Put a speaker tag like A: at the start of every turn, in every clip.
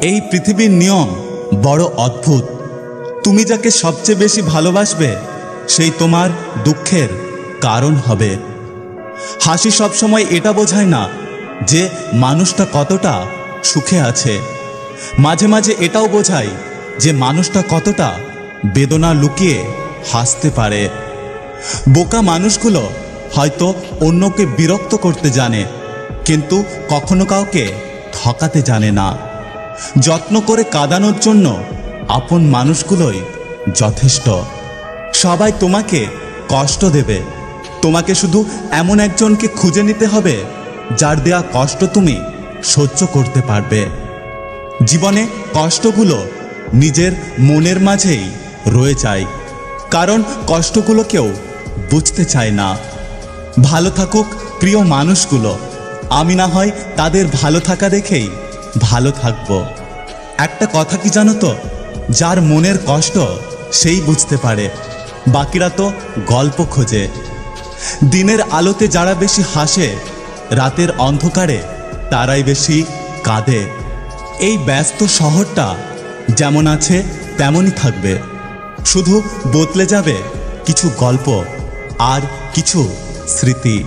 A: এই পৃথিবীর নিয়ম বড় অদ্ভুত। তুমি যাকে সবচেয়ে বেশি ভালোবাসবে সেই তোমার দুঃখের কারণ হবে। হাসি সবসময় এটা বোঝায় না যে মানুষটা কতটা সুখে আছে, মাঝে মাঝে এটাও বোঝায় যে মানুষটা কতটা বেদনা লুকিয়ে হাসতে পারে। বোকা মানুষগুলো হয়তো অন্যকে বিরক্ত করতে জানে, কিন্তু কখনো কাউকে ঠকাতে জানে না। যত্ন করে কাঁদানোর জন্য আপন মানুষগুলোই যথেষ্ট। সবাই তোমাকে কষ্ট দেবে, তোমাকে শুধু এমন একজনকে খুঁজে নিতে হবে যার দেয়া কষ্ট তুমি সহ্য করতে পারবে। জীবনে কষ্টগুলো নিজের মনের মাঝেই রয়ে যায়, কারণ কষ্টগুলো কেউ বুঝতে চায় না। ভালো থাকুক প্রিয় মানুষগুলো, আমি না হয় তাদের ভালো থাকা দেখেই ভালো থাকব। একটা কথা কি জানো তো, যার মনের কষ্ট সেই বুঝতে পারে, বাকিরা তো গল্প খোঁজে। দিনের আলোতে যারা বেশি হাসে, রাতের অন্ধকারে তারাই বেশি কাঁদে। এই ব্যস্ত শহরটা যেমন আছে তেমনই থাকবে, শুধু বদলে যাবে কিছু গল্প আর কিছু স্মৃতি।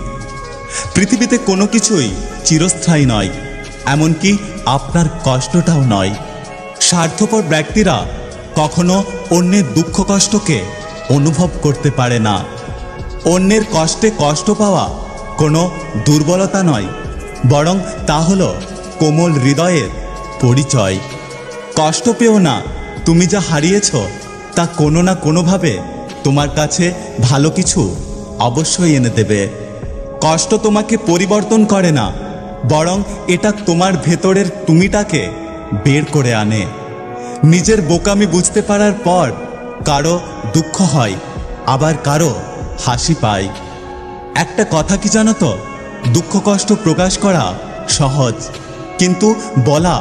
A: পৃথিবীতে কোনো কিছুই চিরস্থায়ী নয়, এমনকি আপনার কষ্টটাও নয়। স্বার্থপর ব্যক্তিরা কখনো অন্যের দুঃখ কষ্টকে অনুভব করতে পারে না। অন্যের কষ্টে কষ্ট পাওয়া কোনো দুর্বলতা নয়, বরং তা হলো কোমল হৃদয়ের পরিচয়। কষ্ট পেও না, তুমি যা হারিয়েছ তা কোনো না কোনোভাবে তোমার কাছে ভালো কিছু অবশ্যই এনে দেবে। কষ্ট তোমাকে পরিবর্তন করে না, বরং এটা তোমার ভেতরের তুমিটাকে বের করে আনে। নিজের বোকামি বুঝতে পারার পর কারো দুঃখ হয়, আবার কারো হাসি পায়। একটা কথা কি জানো তো, দুঃখ কষ্ট প্রকাশ করা সহজ, কিন্তু বলা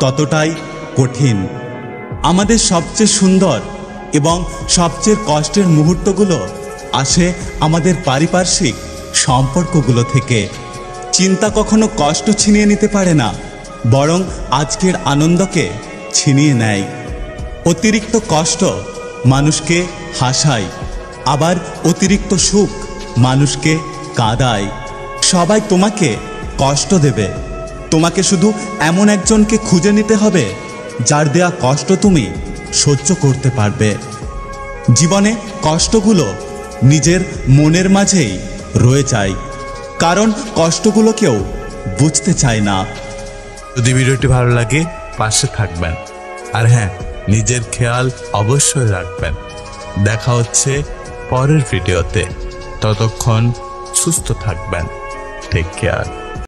A: ততটাই কঠিন। আমাদের সবচেয়ে সুন্দর এবং সবচেয়ে কষ্টের মুহূর্তগুলো আসে আমাদের পারিপার্শ্বিক সম্পর্কগুলো থেকে। চিন্তা কখনো কষ্ট ছিনিয়ে নিতে পারে না, বরং আজকের আনন্দকে ছিনিয়ে নেয়। অতিরিক্ত কষ্ট মানুষকে হাসায়, আবার অতিরিক্ত সুখ মানুষকে কাঁদায়। সবাই তোমাকে কষ্ট দেবে, তোমাকে শুধু এমন একজনকে খুঁজে নিতে হবে যার দেয়া কষ্ট তুমি সহ্য করতে পারবে। জীবনে কষ্টগুলো নিজের মনের মাঝেই রয়ে যায়, কারণ কষ্টগুলো কেউ বুঝতে চায় না।
B: যদি ভিডিওটি ভালো লাগে পাশে থাকবেন, আর হ্যাঁ, নিজের খেয়াল অবশ্যই রাখবেন। দেখা হচ্ছে পরের ভিডিওতে, ততক্ষণ সুস্থ থাকবেন। Take care.